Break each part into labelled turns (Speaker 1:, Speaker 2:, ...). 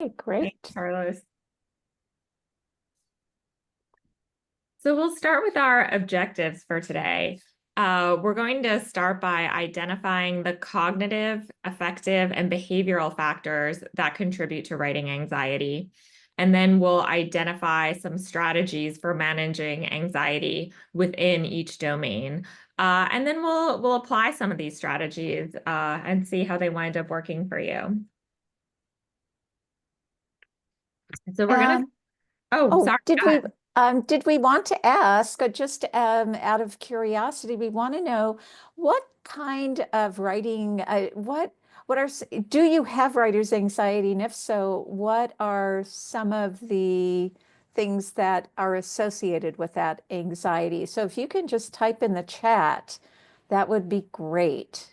Speaker 1: Okay,
Speaker 2: Thanks,
Speaker 1: great.
Speaker 2: Carlos. So we'll start with our objectives for today. We're going to start by identifying the cognitive, affective, and behavioral factors that contribute to writing anxiety. And then we'll identify some strategies for managing anxiety within each domain. And then we'll apply some of these strategies and see how they wind up working for you. So we're gonna,
Speaker 1: And
Speaker 2: oh,
Speaker 1: oh,
Speaker 2: sorry, go ahead.
Speaker 1: did we want to ask, just out of curiosity, we want to know what kind of writing, what are, do you have writer's anxiety? And if so, what are some of the things that are associated with that anxiety? So if you can just type in the chat, that would be great.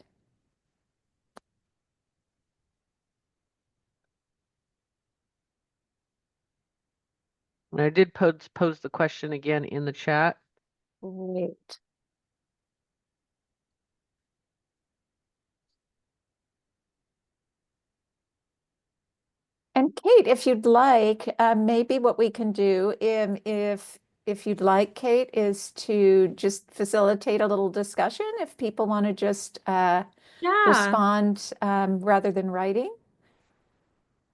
Speaker 3: And I did pose the question again in the chat.
Speaker 1: Great. And Kate, if you'd like, maybe what we can do, if you'd like, Kate, is to just facilitate a little discussion if people want to just
Speaker 2: Yeah.
Speaker 1: respond rather than writing.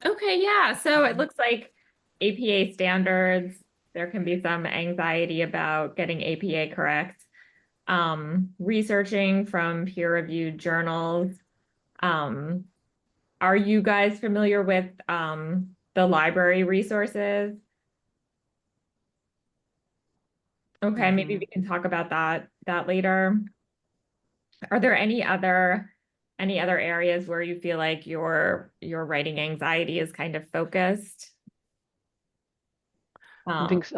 Speaker 2: Okay, yeah. So it looks like APA standards, there can be some anxiety about getting APA correct. Researching from peer-reviewed journals. Um, are you guys familiar with the library resources? Okay, maybe we can talk about that later. Are there any other areas where you feel like your writing anxiety is kind of focused?
Speaker 3: I
Speaker 2: Um,
Speaker 3: think,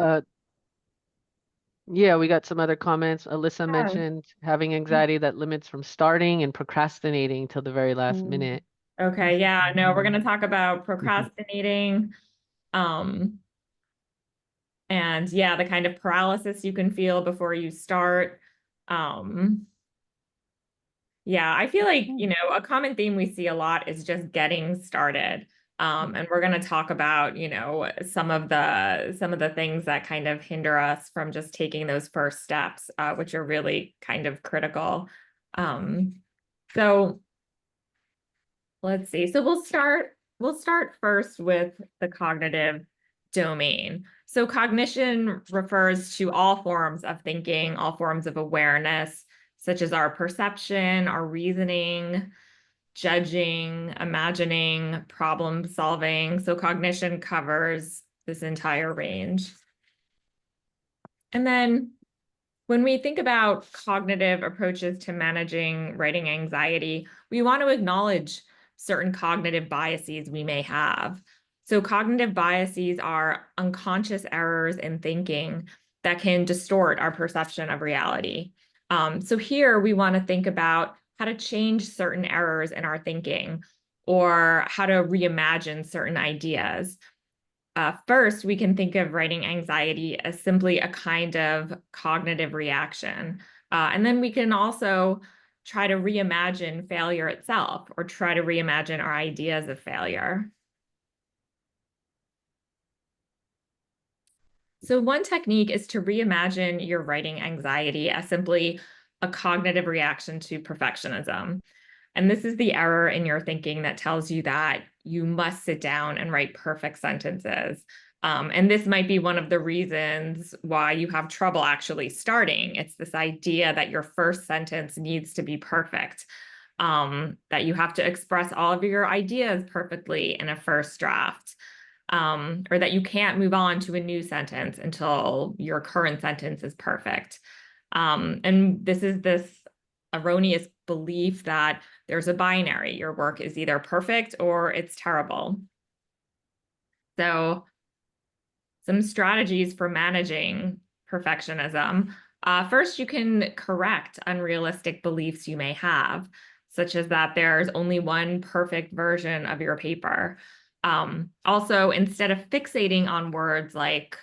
Speaker 3: yeah, we got some other comments. Alyssa
Speaker 2: yeah.
Speaker 3: mentioned having anxiety that limits from starting and procrastinating till the very last
Speaker 1: Mm.
Speaker 3: minute.
Speaker 2: Okay, yeah, no, we're going to talk about
Speaker 3: Mhm.
Speaker 2: procrastinating. Um, and yeah, the kind of paralysis you can feel before you start. Um, yeah, I feel like, a common theme we see a lot is just getting started. And we're going to talk about, some of the things that kind of hinder us from just taking those first steps, which are really kind of critical. So let's see. So we'll start first with the cognitive domain. So cognition refers to all forms of thinking, all forms of awareness, such as our perception, our reasoning, judging, imagining, problem solving. So cognition covers this entire range. And then when we think about cognitive approaches to managing writing anxiety, we want to acknowledge certain cognitive biases we may have. So cognitive biases are unconscious errors in thinking that can distort our perception of reality. So here we want to think about how to change certain errors in our thinking or how to reimagine certain ideas. First, we can think of writing anxiety as simply a kind of cognitive reaction. And then we can also try to reimagine failure itself or try to reimagine our ideas of failure. So one technique is to reimagine your writing anxiety as simply a cognitive reaction to perfectionism. And this is the error in your thinking that tells you that you must sit down and write perfect sentences. And this might be one of the reasons why you have trouble actually starting. It's this idea that your first sentence needs to be perfect, that you have to express all of your ideas perfectly in a first draft, or that you can't move on to a new sentence until your current sentence is perfect. And this is this erroneous belief that there's a binary. Your work is either perfect or it's terrible. So some strategies for managing perfectionism. First, you can correct unrealistic beliefs you may have, such as that there's only one perfect version of your paper. Also, instead of fixating on words like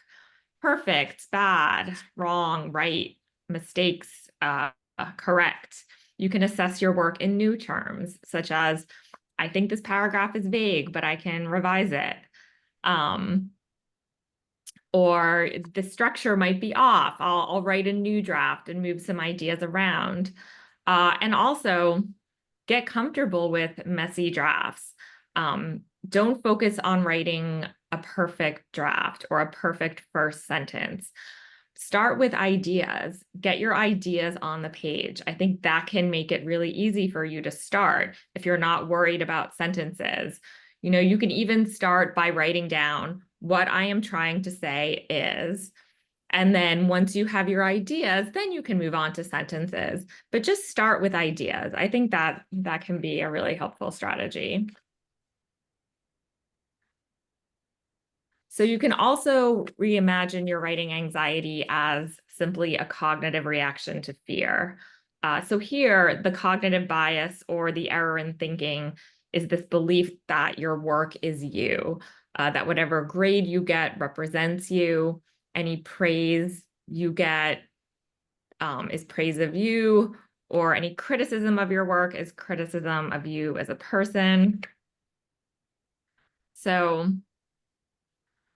Speaker 2: perfect, bad, wrong, right, mistakes, correct, you can assess your work in new terms, such as, I think this paragraph is vague, but I can revise it. Or the structure might be off. I'll write a new draft and move some ideas around. And also get comfortable with messy drafts. Don't focus on writing a perfect draft or a perfect first sentence. Start with ideas. Get your ideas on the page. I think that can make it really easy for you to start if you're not worried about sentences. You know, you can even start by writing down what I am trying to say is. And then once you have your ideas, then you can move on to sentences. But just start with ideas. I think that can be a really helpful strategy. So you can also reimagine your writing anxiety as simply a cognitive reaction to fear. So here, the cognitive bias or the error in thinking is this belief that your work is you, that whatever grade you get represents you, any praise you get is praise of you, or any criticism of your work is criticism of you as a person. So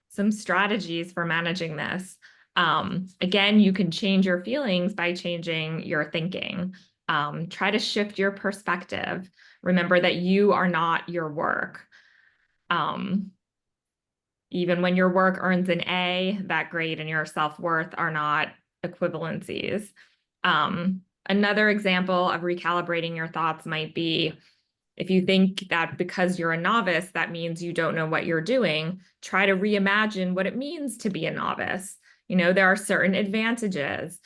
Speaker 2: some strategies for managing this. Again, you can change your feelings by changing your thinking. Try to shift your perspective. Remember that you are not your work. Even when your work earns an A, that grade and your self-worth are not equivalencies. Another example of recalibrating your thoughts might be if you think that because you're a novice, that means you don't know what you're doing, try to reimagine what it means to be a novice. You know, there are certain advantages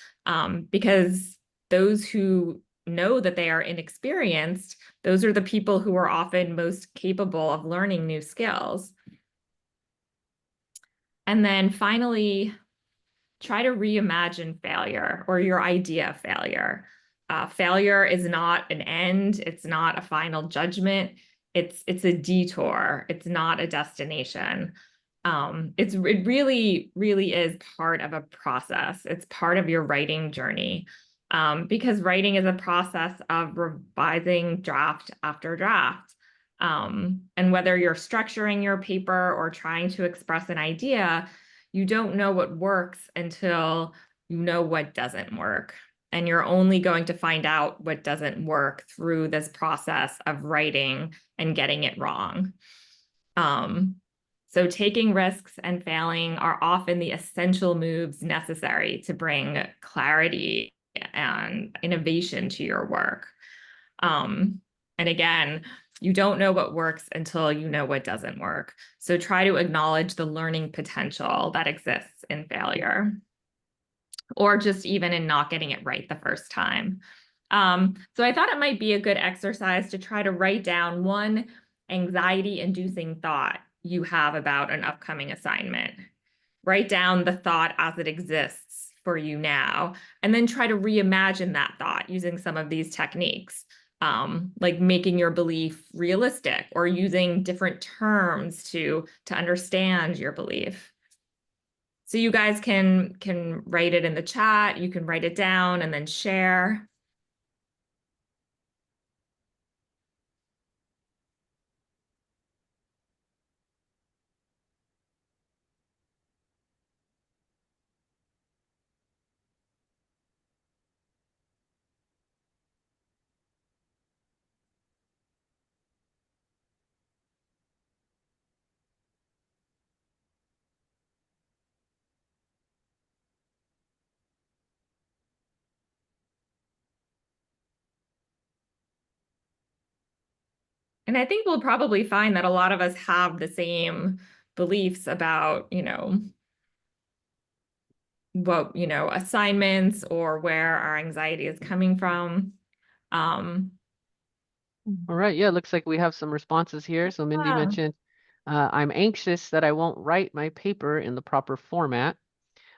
Speaker 2: because those who know that they are inexperienced, those are the people who are often most capable of learning new skills. And then finally, try to reimagine failure or your idea of failure. Failure is not an end. It's not a final judgment. It's a detour. It's not a destination. It really is part of a process. It's part of your writing journey. Because writing is a process of revising draft after draft. And whether you're structuring your paper or trying to express an idea, you don't know what works until you know what doesn't work. And you're only going to find out what doesn't work through this process of writing and getting it wrong. So taking risks and failing are often the essential moves necessary to bring clarity and innovation to your work. And again, you don't know what works until you know what doesn't work. So try to acknowledge the learning potential that exists in failure, or just even in not getting it right the first time. So I thought it might be a good exercise to try to write down one anxiety-inducing thought you have about an upcoming assignment. Write down the thought as it exists for you now, and then try to reimagine that thought using some of these techniques. Like making your belief realistic or using different terms to understand your belief. So you guys can write it in the chat, you can write it down and then share. And I think we'll probably find that a lot of us have the same beliefs about, what, assignments or where our anxiety is coming from.
Speaker 3: All right, yeah, looks like we have some responses here. So Mindy mentioned, I'm anxious that I won't write my paper in the proper format.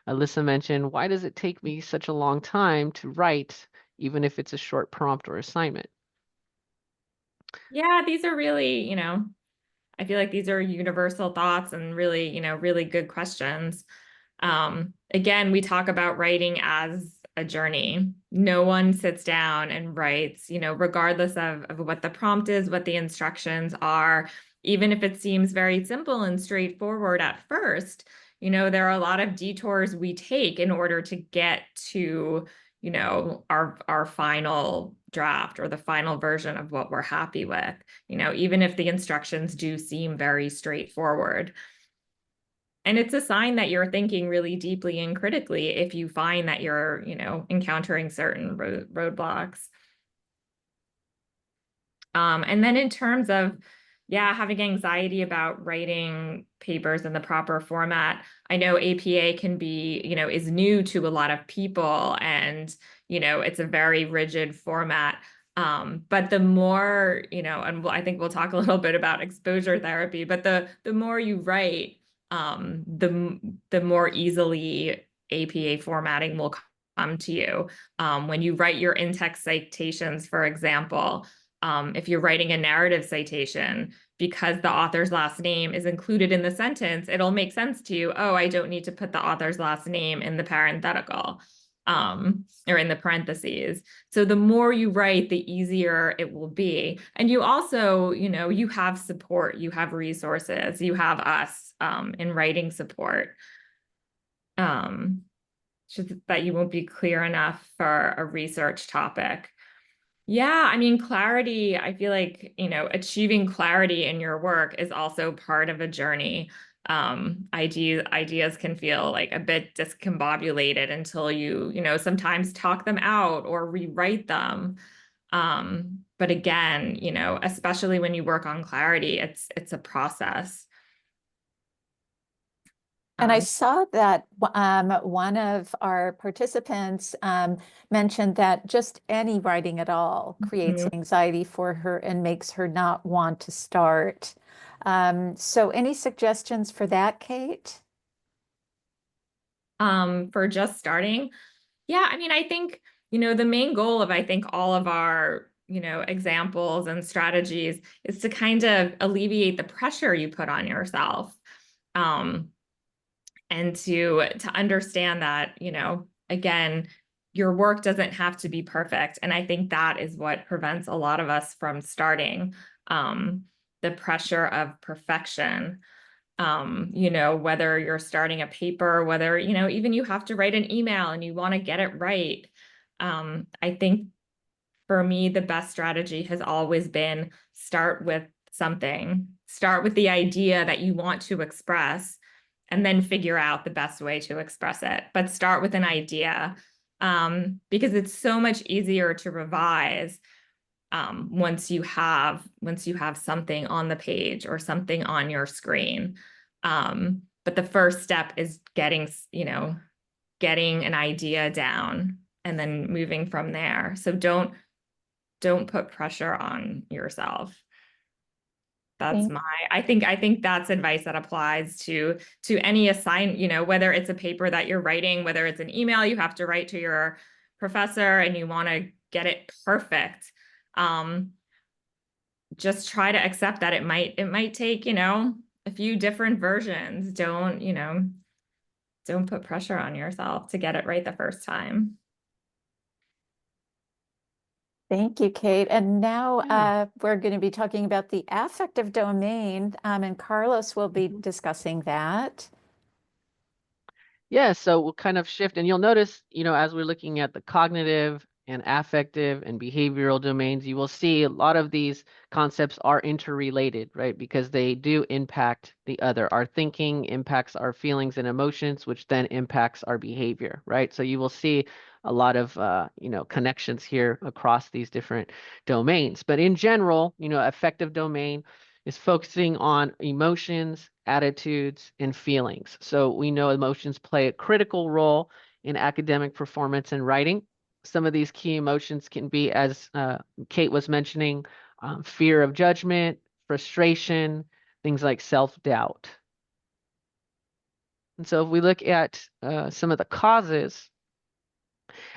Speaker 3: Alyssa mentioned, why does it take me such a long time to write, even if it's a short prompt or assignment?
Speaker 2: Yeah, these are really, I feel like these are universal thoughts and really, really good questions. Again, we talk about writing as a journey. No one sits down and writes, regardless of what the prompt is, what the instructions are. even if it seems very simple and straightforward at first, there are a lot of detours we take in order to get to, our final draft or the final version of what we're happy with, even if the instructions do seem very straightforward. And it's a sign that you're thinking really deeply and critically if you find that you're, encountering certain roadblocks. And then in terms of, having anxiety about writing papers in the proper format, I know APA can be, is new to a lot of people, and, it's a very rigid format. But the more, and I think we'll talk a little bit about exposure therapy, but the more you write, the more easily APA formatting will come to you. When you write your in-text citations, for example, if you're writing a narrative citation, because the author's last name is included in the sentence, it'll make sense to you. Oh, I don't need to put the author's last name in the parenthetical, or in the parentheses. So the more you write, the easier it will be. And you also, you have support, you have resources, you have us in writing support. Just that you won't be clear enough for a research topic. Yeah, I mean, clarity, I feel like, achieving clarity in your work is also part of a journey. Ideas can feel like a bit discombobulated until you, sometimes talk them out or rewrite them. But again, especially when you work on clarity, it's a process.
Speaker 1: And I
Speaker 2: Um,
Speaker 1: saw that one of our participants mentioned that just any writing at all creates
Speaker 2: mhm.
Speaker 1: anxiety for her and makes her not want to start. So any suggestions for that, Kate?
Speaker 2: For just starting, yeah, I mean, I think, the main goal of, I think, all of our, examples and strategies is to kind of alleviate the pressure you put on yourself. Um, and to understand that, again, your work doesn't have to be perfect. And I think that is what prevents a lot of us from starting, the pressure of perfection. Whether you're starting a paper, whether, even you have to write an email and you want to get it right. I think for me, the best strategy has always been start with something, start with the idea that you want to express, and then figure out the best way to express it. But start with an idea, because it's so much easier to revise once you have something on the page or something on your screen. But the first step is getting an idea down and then moving from there. So don't put pressure on yourself. That's
Speaker 1: Thank,
Speaker 2: my, I think that's advice that applies to any whether it's a paper that you're writing, whether it's an email you have to write to your professor and you want to get it perfect. Just try to accept that it might take, a few different versions. Don't put pressure on yourself to get it right the first time.
Speaker 1: thank you, Kate. And now
Speaker 3: Yeah.
Speaker 1: we're going to be talking about the affective domain, and Carlos will be
Speaker 3: Mhm.
Speaker 1: discussing that.
Speaker 3: Yeah, so we'll kind of shift, and you'll notice, as we're looking at the cognitive and affective and behavioral domains, you will see a lot of these concepts are interrelated, right? Because they do impact the other. Our thinking impacts our feelings and emotions, which then impacts our behavior, right? So you will see a lot of, connections here across these different domains. But in general, affective domain is focusing on emotions, attitudes, and feelings. So we know emotions play a critical role in academic performance and writing. Some of these key emotions can be, as Kate was mentioning, fear of judgment, frustration, things like self-doubt. And so if we look at some of the causes,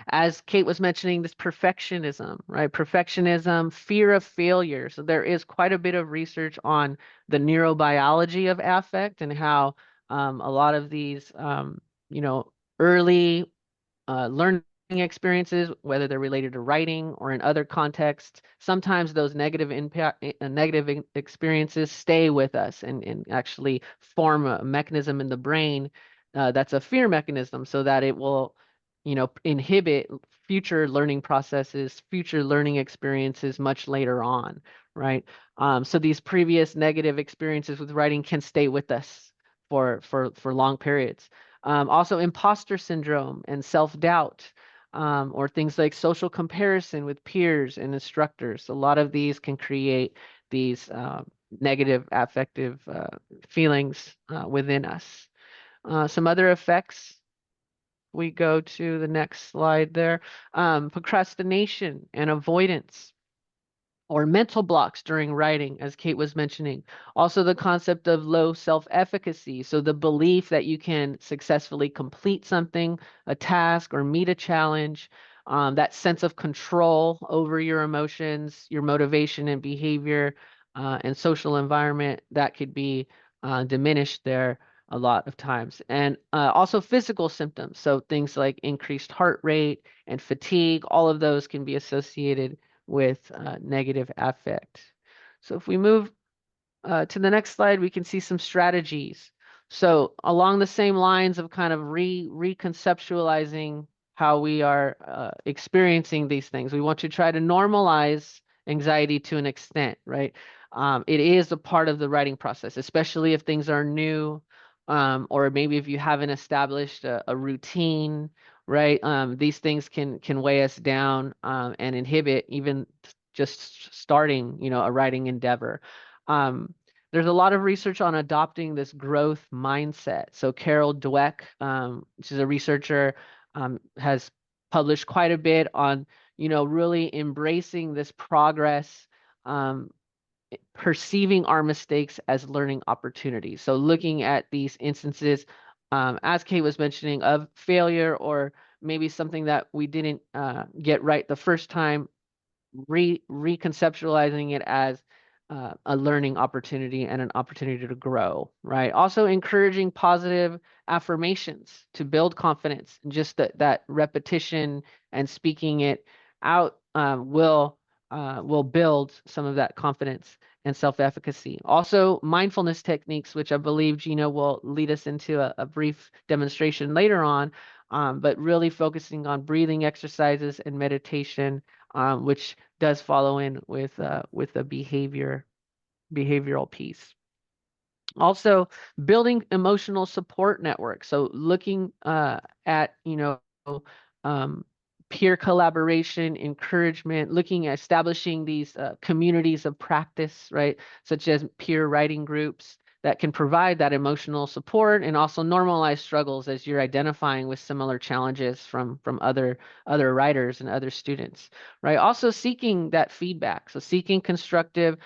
Speaker 3: as Kate was mentioning, this perfectionism, right? Perfectionism, fear of failure. So there is quite a bit of research on the neurobiology of affect and how a lot of these, early learning experiences, whether they're related to writing or in other contexts, sometimes those negative experiences stay with us and actually form a mechanism in the brain that's a fear mechanism, so that it will, inhibit future learning processes, future learning experiences much later on, right? So these previous negative experiences with writing can stay with us for long periods. Also, imposter syndrome and self-doubt, or things like social comparison with peers and instructors. A lot of these can create these negative affective feelings within us. Some other effects, we go to the next slide there, procrastination and avoidance, or mental blocks during writing, as Kate was mentioning. Also, the concept of low self-efficacy. So the belief that you can successfully complete something, a task, or meet a challenge. That sense of control over your emotions, your motivation and behavior, and social environment, that could be diminished there a lot of times. And also physical symptoms. So things like increased heart rate and fatigue, all of those can be associated with negative affect. So if we move to the next slide, we can see some strategies. So along the same lines of kind of reconceptualizing how we are experiencing these things, we want to try to normalize anxiety to an extent, right? It is a part of the writing process, especially if things are new, or maybe if you haven't established a routine, right? These things can weigh us down and inhibit even just starting, a writing endeavor. There's a lot of research on adopting this growth mindset. So Carol Dweck, which is a researcher, has published quite a bit on, really embracing this progress, um, perceiving our mistakes as learning opportunities. So looking at these instances, as Kate was mentioning, of failure, or maybe something that we didn't get right the first time, reconceptualizing it as a learning opportunity and an opportunity to grow, right? Also encouraging positive affirmations to build confidence, and just that repetition and speaking it out will build some of that confidence and self-efficacy. Also, mindfulness techniques, which I believe Gina will lead us into a brief demonstration later on, but really focusing on breathing exercises and meditation, which does follow in with the behavioral piece. Also, building emotional support networks. So looking at, um, peer collaboration, encouragement, looking at establishing these communities of practice, right? Such as peer writing groups that can provide that emotional support, and also normalize struggles as you're identifying with similar challenges from other writers and other students, right? Also seeking that feedback. So seeking constructive,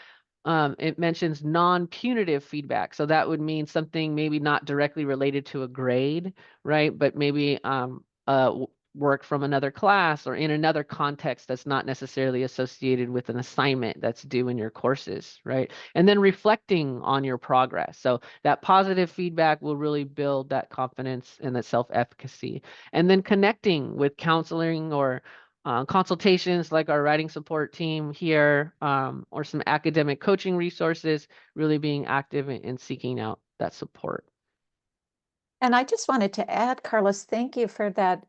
Speaker 3: it mentions non-punitive feedback. So that would mean something maybe not directly related to a grade, right? But maybe work from another class, or in another context that's not necessarily associated with an assignment that's due in your courses, right? And then reflecting on your progress. So that positive feedback will really build that confidence and that self-efficacy. And then connecting with counseling or consultations like our writing support team here, or some academic coaching resources, really being active in seeking out that support.
Speaker 1: And I just wanted to add, Carlos, thank you for that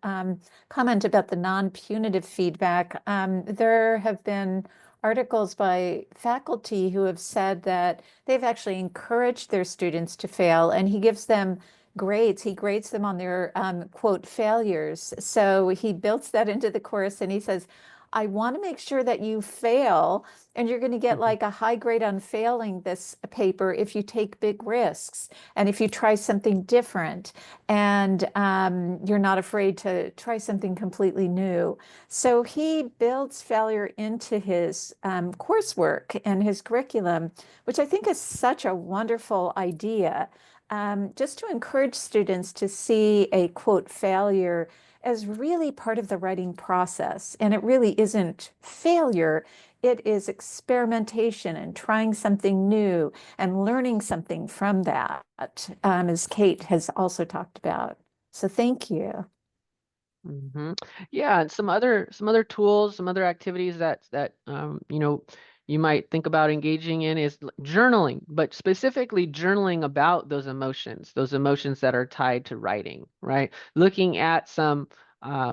Speaker 1: comment about the non-punitive feedback. There have been articles by faculty who have said that they've actually encouraged their students to fail, and he gives them grades. He grades them on their quote failures. So he builds that into the course, and he says, I want to make sure that you fail, and you're going to get like a high grade on failing this paper if you take big risks and if you try something different, and you're not afraid to try something completely new. So he builds failure into his coursework and his curriculum, which I think is such a wonderful idea. Just to encourage students to see a quote failure as really part of the writing process. And it really isn't failure, it is experimentation and trying something new and learning something from that, as Kate has also talked about. So thank you.
Speaker 3: Yeah, and some other tools, some other activities that you might think about engaging in is journaling, but specifically journaling about those emotions that are tied to writing, right? Looking at some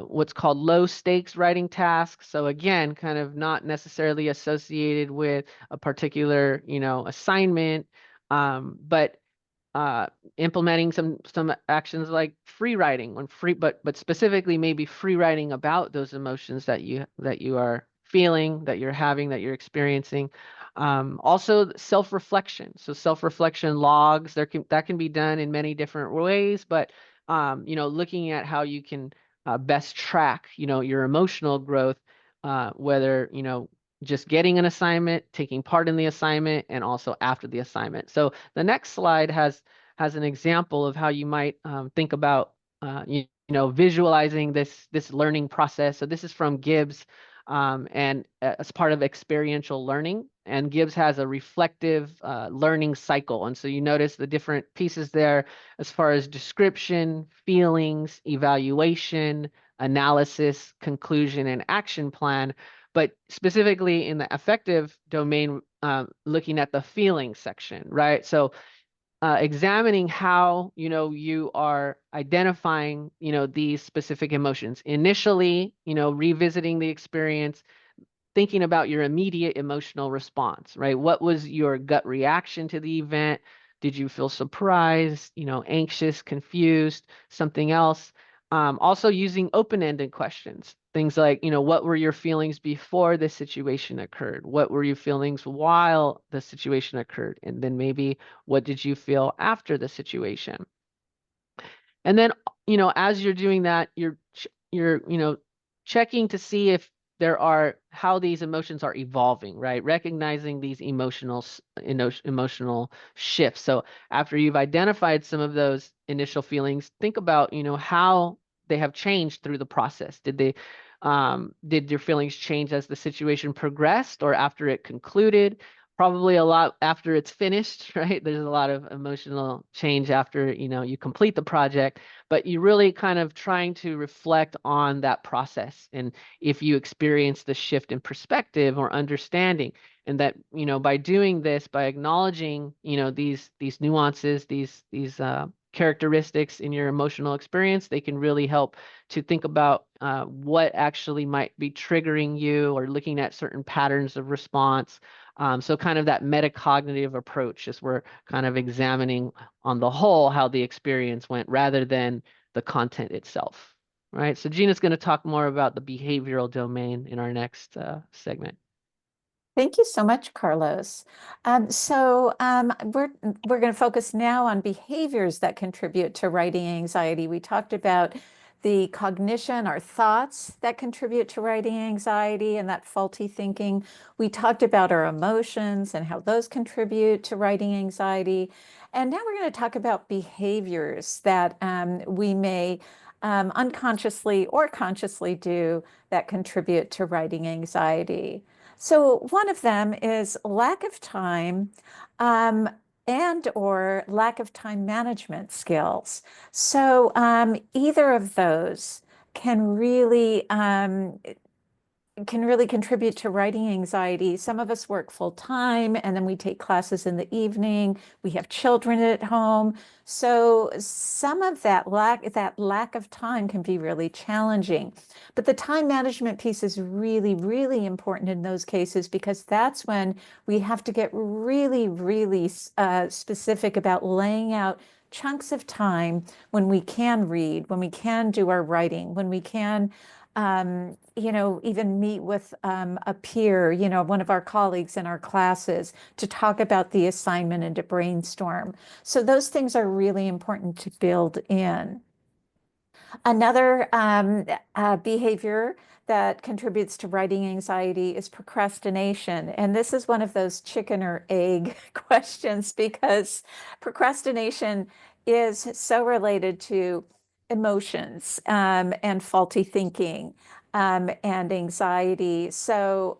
Speaker 3: what's called low stakes writing tasks. So again, kind of not necessarily associated with a particular, assignment, but uh, implementing some actions like free writing when free, but specifically maybe free writing about those emotions that you are feeling, that you're having, that you're experiencing. Also self-reflection. So self-reflection logs, that can be done in many different ways, but looking at how you can best track, your emotional growth, whether, just getting an assignment, taking part in the assignment, and also after the assignment. So the next slide has an example of how you might think about visualizing this learning process. So this is from Gibbs, and as part of experiential learning. And Gibbs has a reflective learning cycle. And so you notice the different pieces there as far as description, feelings, evaluation, analysis, conclusion, and action plan. But specifically in the affective domain, looking at the feeling section, right? So examining how you are identifying these specific emotions initially, revisiting the experience, thinking about your immediate emotional response, right? What was your gut reaction to the event? Did you feel surprised, anxious, confused, something else? Also using open-ended questions, things like, what were your feelings before the situation occurred? What were your feelings while the situation occurred? And then maybe what did you feel after the situation? And then, as you're doing that, you're, checking to see if how these emotions are evolving, right? Recognizing these emotional shifts. So after you've identified some of those initial feelings, think about, how they have changed through the process. Did your feelings change as the situation progressed or after it concluded? Probably a lot after it's finished, right? There's a lot of emotional change after, you complete the project, but you really kind of trying to reflect on that process and if you experience the shift in perspective or understanding. And that, by doing this, by acknowledging, these nuances, these characteristics in your emotional experience, they can really help to think about what actually might be triggering you or looking at certain patterns of response. So kind of that metacognitive approach is we're kind of examining on the whole how the experience went rather than the content itself. Right. So Gina's going to talk more about the behavioral domain in our next segment.
Speaker 1: Thank you so much, Carlos. We're going to focus now on behaviors that contribute to writing anxiety. We talked about the cognition, our thoughts that contribute to writing anxiety and that faulty thinking. We talked about our emotions and how those contribute to writing anxiety. And now we're going to talk about behaviors that we may unconsciously or consciously do that contribute to writing anxiety. So one of them is lack of time um, and or lack of time management skills. So either of those can really contribute to writing anxiety. Some of us work full time and then we take classes in the evening. We have children at home. So some of that lack of time can be really challenging. But the time management piece is really, really important in those cases because that's when we have to get really, really specific about laying out chunks of time when we can read, when we can do our writing, when we can even meet with a peer, one of our colleagues in our classes to talk about the assignment and to brainstorm. So those things are really important to build in. Another behavior that contributes to writing anxiety is procrastination. And this is one of those chicken or egg questions because procrastination is so related to emotions and faulty thinking and anxiety. So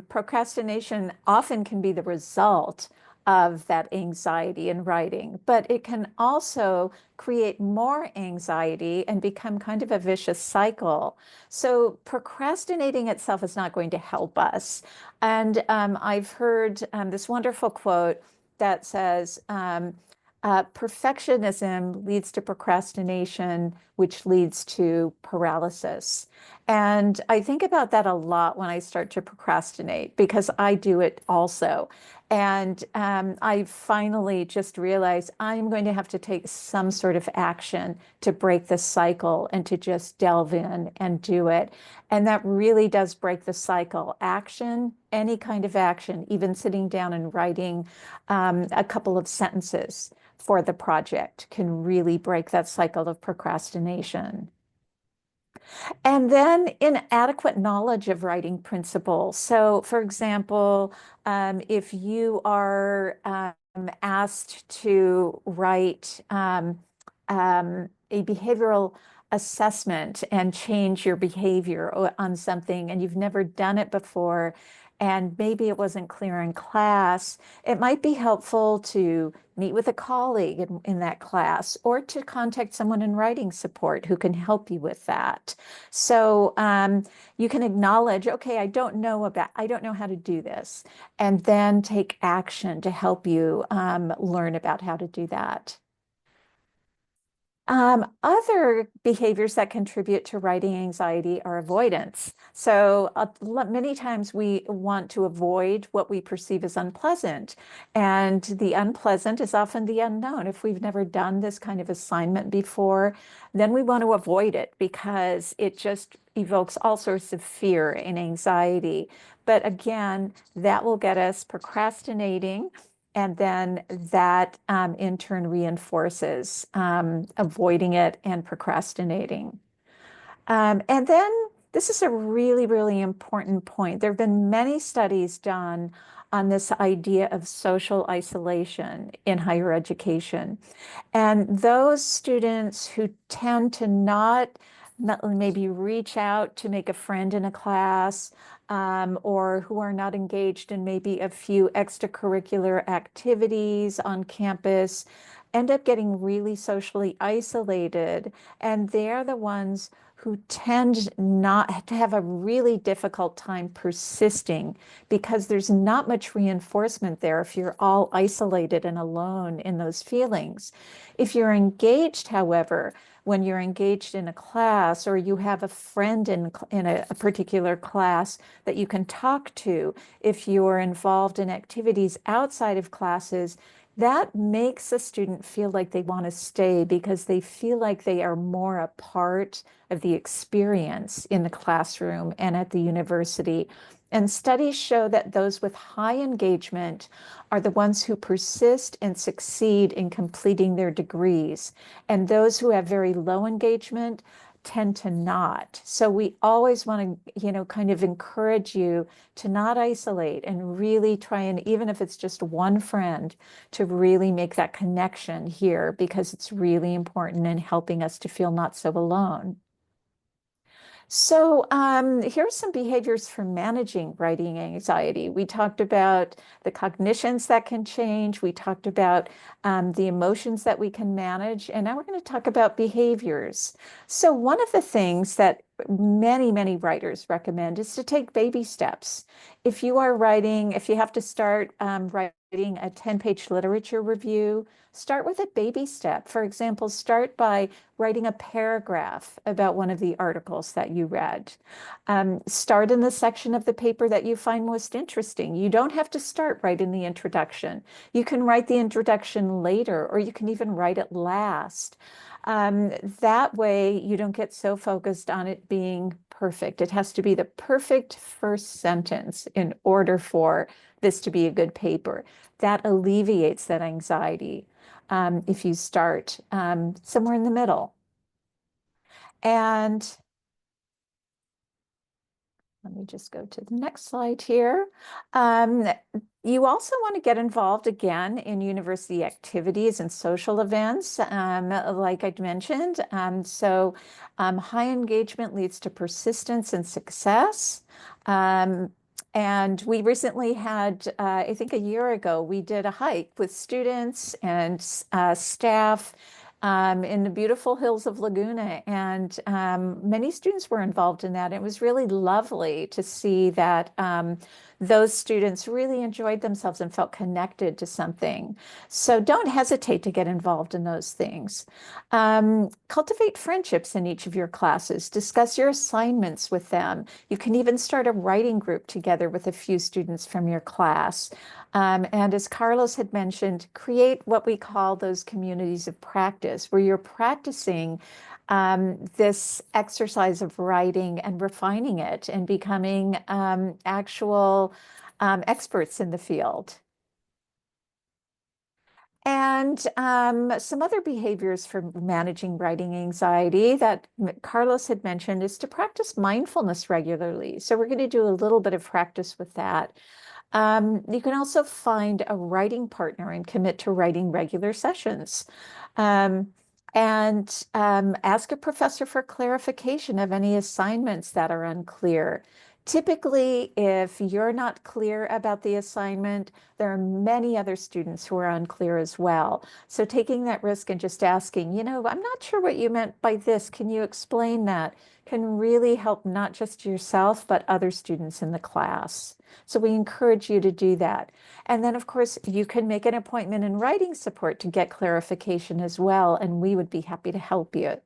Speaker 1: procrastination often can be the result of that anxiety in writing, but it can also create more anxiety and become kind of a vicious cycle. So procrastinating itself is not going to help us. And I've heard this wonderful quote that says, perfectionism leads to procrastination, which leads to paralysis. And I think about that a lot when I start to procrastinate because I do it also. And I finally just realized I'm going to have to take some sort of action to break the cycle and to just delve in and do it. And that really does break the cycle. Action, any kind of action, even sitting down and writing a couple of sentences for the project can really break that cycle of procrastination. And then inadequate knowledge of writing principles. So, for example, if you are asked to write a behavioral assessment and change your behavior on something, and you've never done it before, and maybe it wasn't clear in class, it might be helpful to meet with a colleague in that class or to contact someone in writing support who can help you with that. So you can acknowledge, okay, I don't know how to do this, and then take action to help you learn about how to do that. Other behaviors that contribute to writing anxiety are avoidance. So many times we want to avoid what we perceive as unpleasant. And the unpleasant is often the unknown. If we've never done this kind of assignment before, then we want to avoid it because it just evokes all sorts of fear and anxiety. But again, that will get us procrastinating. And then that in turn reinforces avoiding it and procrastinating. And then this is a really, really important point. There have been many studies done on this idea of social isolation in higher education. And those students who tend to not maybe reach out to make a friend in a class, or who are not engaged in maybe a few extracurricular activities on campus, end up getting really socially isolated. And they're the ones who tend not to have a really difficult time persisting because there's not much reinforcement there if you're all isolated and alone in those feelings. If you're engaged, however, when you're engaged in a class or you have a friend in a particular class that you can talk to, if you're involved in activities outside of classes, that makes a student feel like they want to stay because they feel like they are more a part of the experience in the classroom and at the university. And studies show that those with high engagement are the ones who persist and succeed in completing their degrees. And those who have very low engagement tend to not. So we always want to, kind of encourage you to not isolate and really try and, even if it's just one friend, to really make that connection here because it's really important in helping us to feel not so alone. So here are some behaviors for managing writing anxiety. We talked about the cognitions that can change. We talked about the emotions that we can manage. And now we're going to talk about behaviors. So one of the things that many, many writers recommend is to take baby steps. If you have to start writing a 10-page literature review, start with a baby step. For example, start by writing a paragraph about one of the articles that you read. Start in the section of the paper that you find most interesting. You don't have to start right in the introduction. You can write the introduction later, or you can even write it last. That way, you don't get so focused on it being perfect. It has to be the perfect first sentence in order for this to be a good paper. That alleviates that anxiety if you start somewhere in the middle. And let me just go to the next slide here. You also want to get involved again in university activities and social events, like I mentioned. High engagement leads to persistence and success. And we recently had, I think a year ago, we did a hike with students and staff in the beautiful hills of Laguna. And many students were involved in that. It was really lovely to see that those students really enjoyed themselves and felt connected to something. So don't hesitate to get involved in those things. Cultivate friendships in each of your classes. Discuss your assignments with them. You can even start a writing group together with a few students from your class. And as Carlos had mentioned, create what we call those communities of practice, where you're practicing this exercise of writing and refining it and becoming actual experts in the field. And some other behaviors for managing writing anxiety that Carlos had mentioned is to practice mindfulness regularly. So we're going to do a little bit of practice with that. You can also find a writing partner and commit to writing regular sessions. Um, and ask a professor for clarification of any assignments that are unclear. Typically, if you're not clear about the assignment, there are many other students who are unclear as well. So taking that risk and just asking, I'm not sure what you meant by this. Can you explain that? Can really help not just yourself, but other students in the class. So we encourage you to do that. And then, of course, you can make an appointment in writing support to get clarification as well, and we would be happy to help you.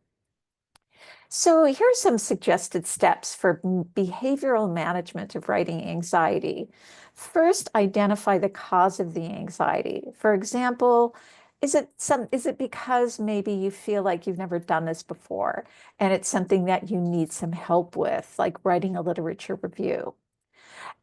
Speaker 1: So here's some suggested steps for behavioral management of writing anxiety. First, identify the cause of the anxiety. For example, is it because maybe you feel like you've never done this before and it's something that you need some help with, like writing a literature review?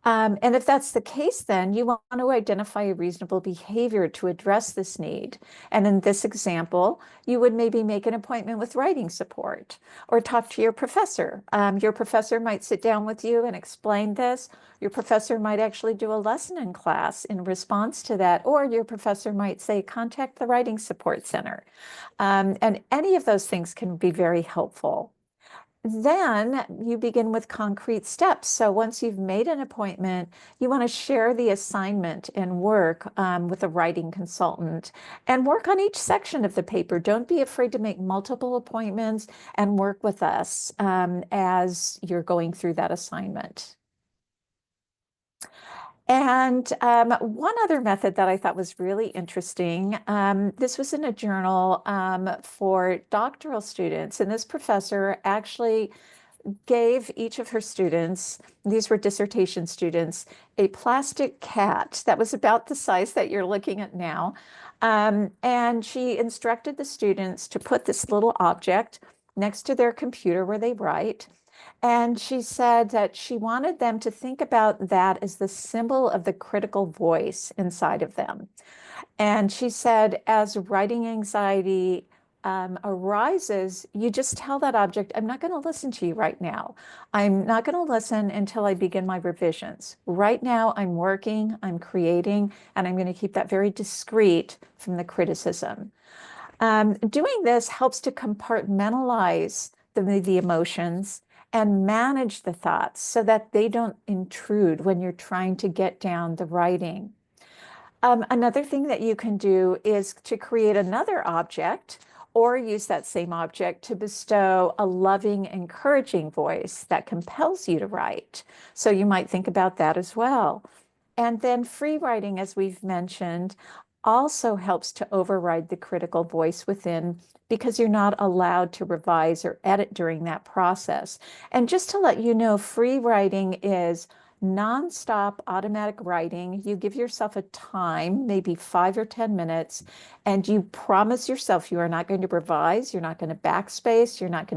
Speaker 1: And if that's the case, then you want to identify a reasonable behavior to address this need. And in this example, you would maybe make an appointment with writing support or talk to your professor. Your professor might sit down with you and explain this. Your professor might actually do a lesson in class in response to that, or your professor might say, contact the Writing Support Center. And any of those things can be very helpful. Then you begin with concrete steps. So once you've made an appointment, you want to share the assignment and work with a writing consultant and work on each section of the paper. Don't be afraid to make multiple appointments and work with us as you're going through that assignment. And one other method that I thought was really interesting, this was in a journal for doctoral students, and this professor actually gave each of her students, these were dissertation students, a plastic cat that was about the size that you're looking at now. And she instructed the students to put this little object next to their computer where they write. And she said that she wanted them to think about that as the symbol of the critical voice inside of them. And she said, as writing anxiety arises, you just tell that object, I'm not going to listen to you right now. I'm not going to listen until I begin my revisions. Right now, I'm working, I'm creating, and I'm going to keep that very discreet from the criticism. Doing this helps to compartmentalize the emotions and manage the thoughts so that they don't intrude when you're trying to get down the writing. Another thing that you can do is to create another object or use that same object to bestow a loving, encouraging voice that compels you to write. So you might think about that as well. And then free writing, as we've mentioned, also helps to override the critical voice within because you're not allowed to revise or edit during that process. And just to let you know, free writing is nonstop automatic writing. You give yourself a time, maybe 5 or 10 minutes, and you promise yourself you are not going to revise, you're not going to backspace, you're not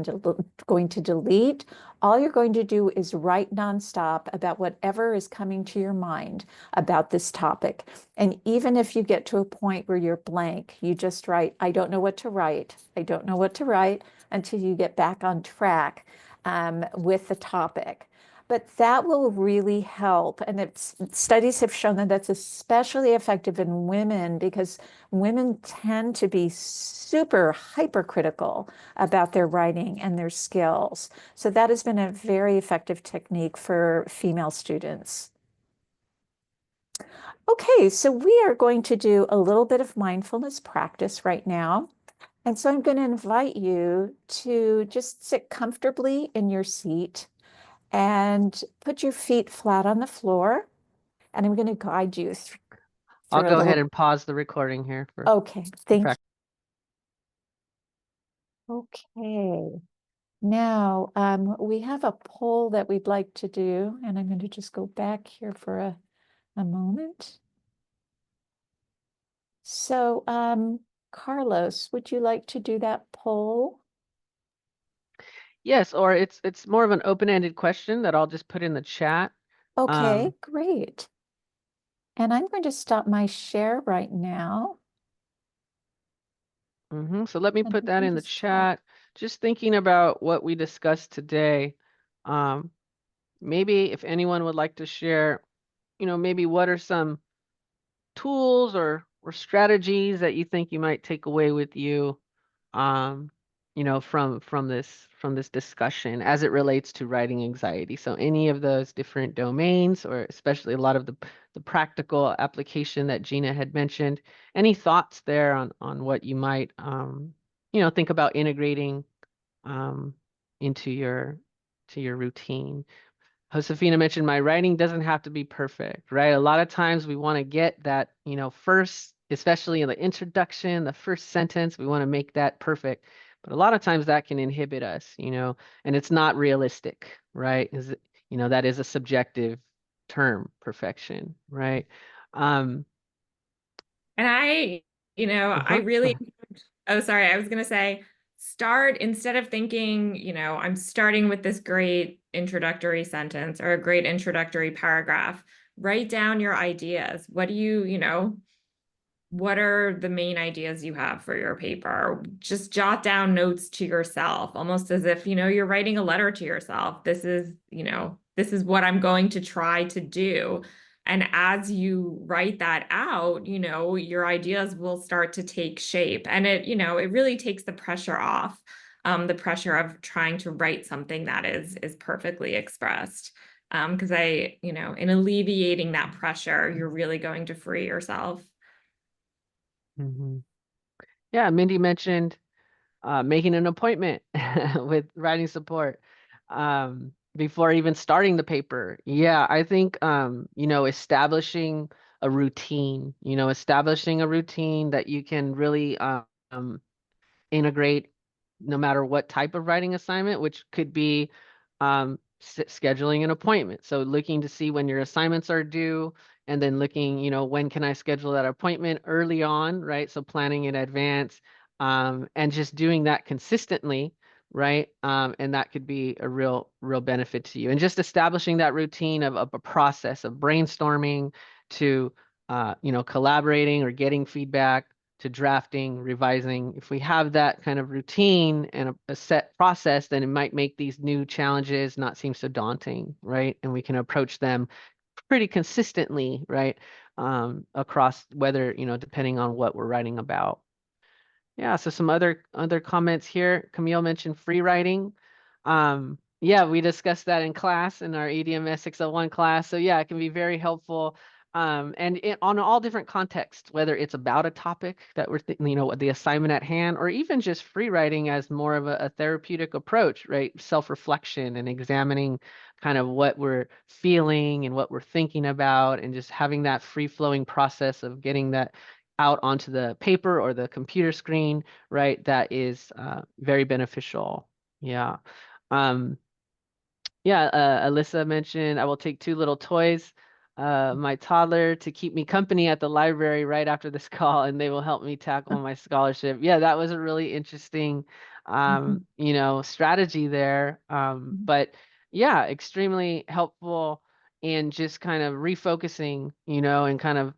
Speaker 1: going to delete. All you're going to do is write nonstop about whatever is coming to your mind about this topic. And even if you get to a point where you're blank, you just write, I don't know what to write. I don't know what to write until you get back on track with the topic. But that will really help. And studies have shown that that's especially effective in women because women tend to be super hypercritical about their writing and their skills. So that has been a very effective technique for female students. Okay, so we are going to do a little bit of mindfulness practice right now. And so I'm going to invite you to just sit comfortably in your seat and put your feet flat on the floor. And I'm going to guide you
Speaker 3: I'll
Speaker 1: through a
Speaker 3: go ahead
Speaker 1: little.
Speaker 3: and pause the recording here for
Speaker 1: Okay, thank
Speaker 3: practice.
Speaker 1: you. Okay. Now, we have a poll that we'd like to do, and I'm going to just go back here for a moment. So, Carlos, would you like to do that poll?
Speaker 3: Yes, or it's more of an open-ended question that I'll just put in the chat.
Speaker 1: Okay,
Speaker 3: Um,
Speaker 1: great. And I'm going to stop my share right now.
Speaker 3: So let me
Speaker 1: And
Speaker 3: put
Speaker 1: we
Speaker 3: that
Speaker 1: can
Speaker 3: in the
Speaker 1: just talk.
Speaker 3: chat. Just thinking about what we discussed today. Um, maybe if anyone would like to share, maybe what are some tools or strategies that you think you might take away with you, um, from this discussion as it relates to writing anxiety. So any of those different domains, or especially a lot of the practical application that Gina had mentioned. Any thoughts there on what you might think about integrating um, into your routine? Josefina mentioned my writing doesn't have to be perfect, right? A lot of times we want to get that, first, especially in the introduction, the first sentence, we want to make that perfect. But a lot of times that can inhibit us, and it's not realistic, right? That is a subjective term, perfection, right? Um,
Speaker 2: And I
Speaker 3: Go
Speaker 2: really,
Speaker 3: ahead.
Speaker 2: oh, sorry, I was going to say, start instead of thinking, I'm starting with this great introductory sentence or a great introductory paragraph. Write down your ideas. What are the main ideas you have for your paper? Just jot down notes to yourself, almost as if, you're writing a letter to yourself. This is what I'm going to try to do. And as you write that out, your ideas will start to take shape. And it really takes the pressure off, the pressure of trying to write something that is perfectly expressed. Because in alleviating that pressure, you're really going to free yourself.
Speaker 3: Mhm. Yeah, Mindy mentioned making an appointment with writing support before even starting the paper. Yeah, I think establishing a routine that you can really integrate no matter what type of writing assignment, which could be scheduling an appointment. So looking to see when your assignments are due, and then looking, when can I schedule that appointment early on, right? So planning in advance, and just doing that consistently, right? And that could be a real benefit to you. And just establishing that routine of a process of brainstorming to, collaborating or getting feedback to drafting, revising. If we have that kind of routine and a set process, then it might make these new challenges not seem so daunting, right? And we can approach them pretty consistently, right? Across whether, depending on what we're writing about. Yeah, so some other comments here. Camille mentioned free writing. Yeah, we discussed that in class in our EDMS 601 class. So yeah, it can be very helpful. And on all different contexts, whether it's about a topic that we're the assignment at hand, or even just free writing as more of a therapeutic approach, right? Self-reflection and examining kind of what we're feeling and what we're thinking about, and just having that free-flowing process of getting that out onto the paper or the computer screen, right? That is very beneficial. Yeah. Um, yeah, Alyssa mentioned I will take two little toys, my toddler to keep me company at the library right after this call, and they will help me tackle my scholarship. Yeah, that was a really interesting,
Speaker 1: Mhm.
Speaker 3: strategy there.
Speaker 1: Mhm.
Speaker 3: But yeah, extremely helpful in just kind of refocusing, and kind of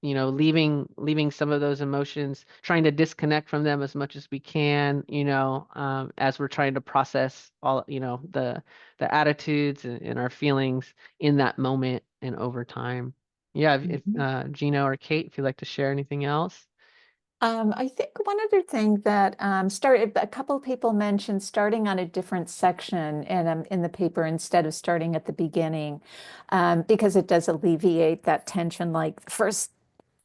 Speaker 3: leaving some of those emotions, trying to disconnect from them as much as we can, as we're trying to process all, the attitudes and our feelings in that moment and over time. Yeah, if
Speaker 1: Mhm.
Speaker 3: Gina or Kate, if you'd like to share anything else.
Speaker 1: I think one other thing that started, a couple of people mentioned starting on a different section in the paper instead of starting at the beginning, because it does alleviate that tension. Like the first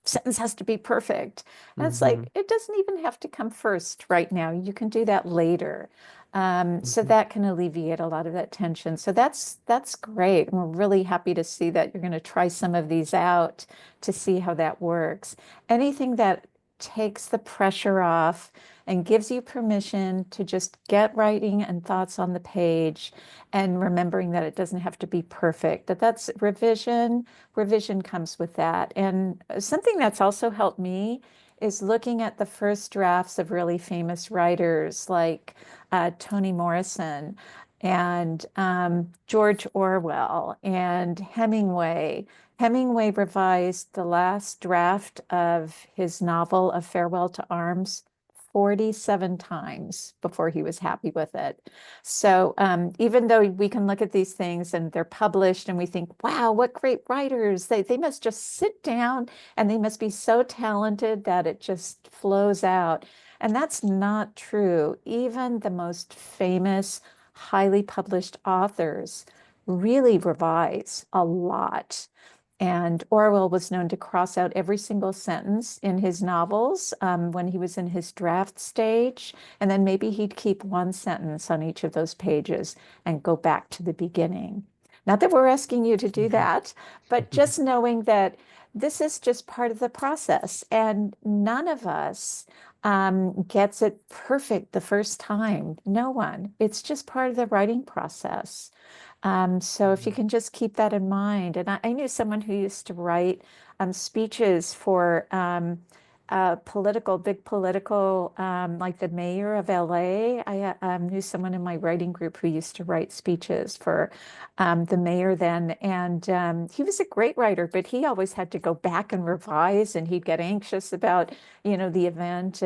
Speaker 1: sentence has to be perfect. And it's
Speaker 3: Mm-hmm.
Speaker 1: like, it doesn't even have to come first right now. You can do that later. So
Speaker 3: Mm-hmm.
Speaker 1: that can alleviate a lot of that tension. So that's great. And we're really happy to see that you're going to try some of these out to see how that works. Anything that takes the pressure off and gives you permission to just get writing and thoughts on the page and remembering that it doesn't have to be perfect, that's revision. Revision comes with that. And something that's also helped me is looking at the first drafts of really famous writers like Toni Morrison and George Orwell and Hemingway. Hemingway revised the last draft of his novel, A Farewell to Arms, 47 times before he was happy with it. So even though we can look at these things and they're published and we think, wow, what great writers. They must just sit down and they must be so talented that it just flows out. And that's not true. Even the most famous, highly published authors really revise a lot. And Orwell was known to cross out every single sentence in his novels when he was in his draft stage. And then maybe he'd keep one sentence on each of those pages and go back to the beginning. Not that we're asking you to do
Speaker 3: Mm-hmm.
Speaker 1: that, but just knowing that this is just part of the process. And none of us gets it perfect the first time. No one. It's just part of the writing process. So if you can just keep that in mind, and I knew someone who used to write speeches for big political, like the mayor of LA. I knew someone in my writing group who used to write speeches for the mayor then, and he was a great writer, but he always had to go back and revise, and he'd get anxious about, the event,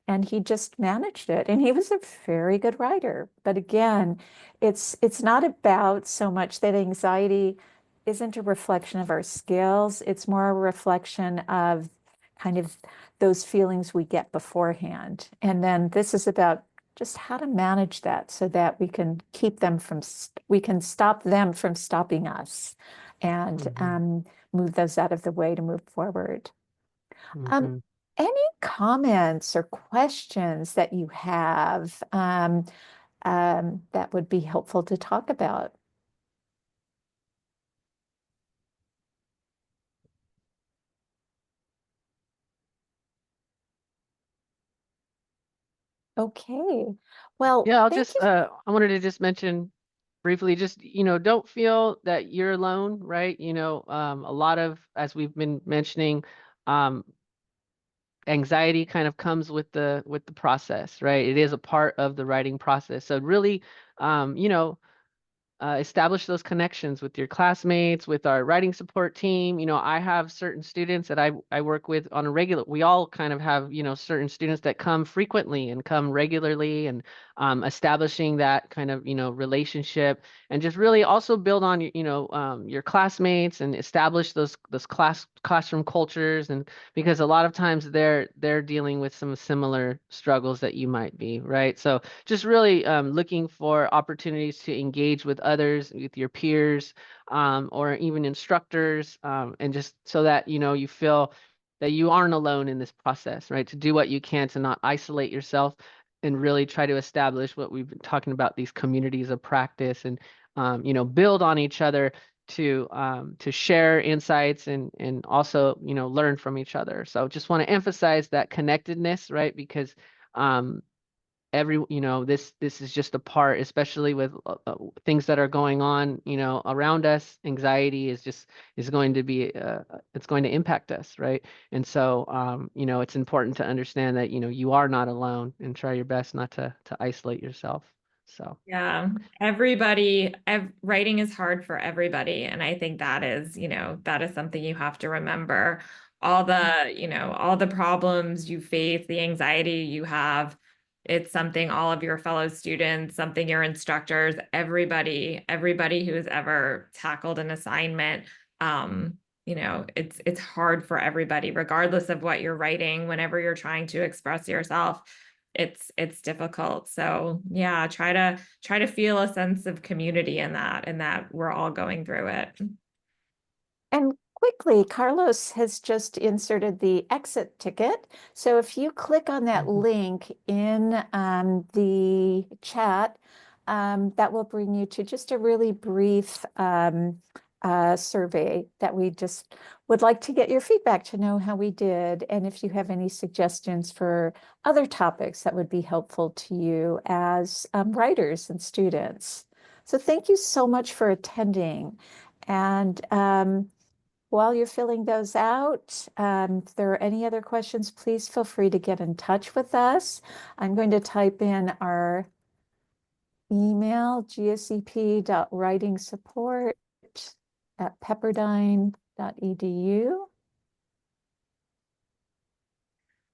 Speaker 1: and he just managed it. And he was a very good writer. But again, it's not about so much that anxiety isn't a reflection of our skills. It's more a reflection of kind of those feelings we get beforehand. And then this is about just how to manage that so that we can we can stop them from stopping us and
Speaker 3: Mm-hmm.
Speaker 1: move those out of the way to move forward. Um,
Speaker 3: Mm-hmm.
Speaker 1: any comments or questions that you have that would be helpful to talk about? Okay. Well,
Speaker 3: Yeah, I'll
Speaker 1: thank
Speaker 3: just
Speaker 1: you.
Speaker 3: I wanted to just mention briefly, just don't feel that you're alone, right? A lot of, as we've been mentioning, um, anxiety kind of comes with the process, right? It is a part of the writing process. So really, um, you know, establish those connections with your classmates, with our writing support team. I have certain students that I work with on a regular, we all kind of have, certain students that come frequently and come regularly, and establishing that kind of, relationship, and just really also build on your classmates and establish those classroom cultures. And because a lot of times they're dealing with some similar struggles that you might be, right? So just really looking for opportunities to engage with others, with your peers, or even instructors, and just so that you feel that you aren't alone in this process, right? To do what you can to not isolate yourself, and really try to establish what we've been talking about, these communities of practice, and build on each other to share insights, and also learn from each other. So just want to emphasize that connectedness, right? Because um, this is just a part, especially with things that are going on around us. Anxiety is going to be it's going to impact us, right? And so it's important to understand that you are not alone, and try your best not to isolate yourself. So
Speaker 2: Yeah, writing is hard for everybody. And I think that is something you have to remember. All the problems you face, the anxiety you have, it's something all of your fellow students, something your instructors, everybody who has ever tackled an assignment, it's hard for everybody, regardless of what you're writing, whenever you're trying to express yourself, it's difficult. So yeah, try to feel a sense of community in that, and that we're all going through it.
Speaker 1: And quickly, Carlos has just inserted the exit ticket. So if you click on that
Speaker 3: Mhm.
Speaker 1: link in the chat, that will bring you to just a really brief survey that we just would like to get your feedback to know how we did. And if you have any suggestions for other topics that would be helpful to you as writers and students. So thank you so much for attending. And while you're filling those out, if there are any other questions, please feel free to get in touch with us. I'm going to type in our email, gscp.writingsupport@pepperdine.edu.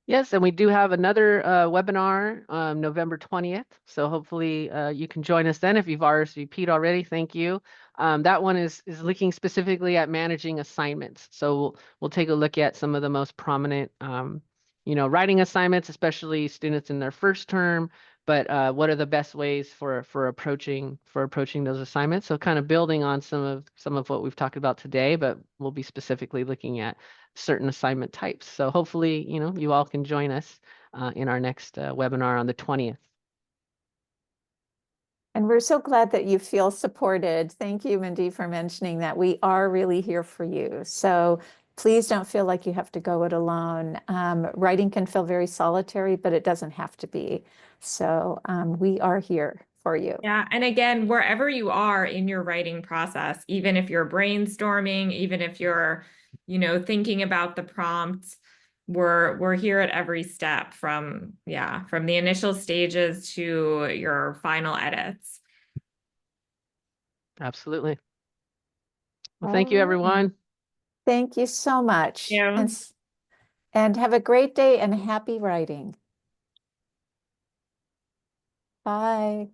Speaker 3: Yes, and we do have another webinar November 20th. So hopefully you can join us then. If you've RSVP'd already, thank you. That one is looking specifically at managing assignments. So we'll take a look at some of the most prominent writing assignments, especially students in their first term. But what are the best ways for approaching those assignments? So kind of building on some of what we've talked about today, but we'll be specifically looking at certain assignment types. So hopefully, you all can join us in our next webinar on the 20th.
Speaker 1: And we're so glad that you feel supported. Thank you, Mindy, for mentioning that. We are really here for you. So please don't feel like you have to go it alone. Writing can feel very solitary, but it doesn't have to be. So we are here for you.
Speaker 2: Yeah. And again, wherever you are in your writing process, even if you're brainstorming, even if you're, thinking about the prompt, we're here at every step from the initial stages to your final edits.
Speaker 3: Absolutely. Well,
Speaker 1: All
Speaker 3: thank you,
Speaker 1: right.
Speaker 3: everyone.
Speaker 1: Thank you so much.
Speaker 2: Yeah.
Speaker 1: And have a great day and happy writing. Bye.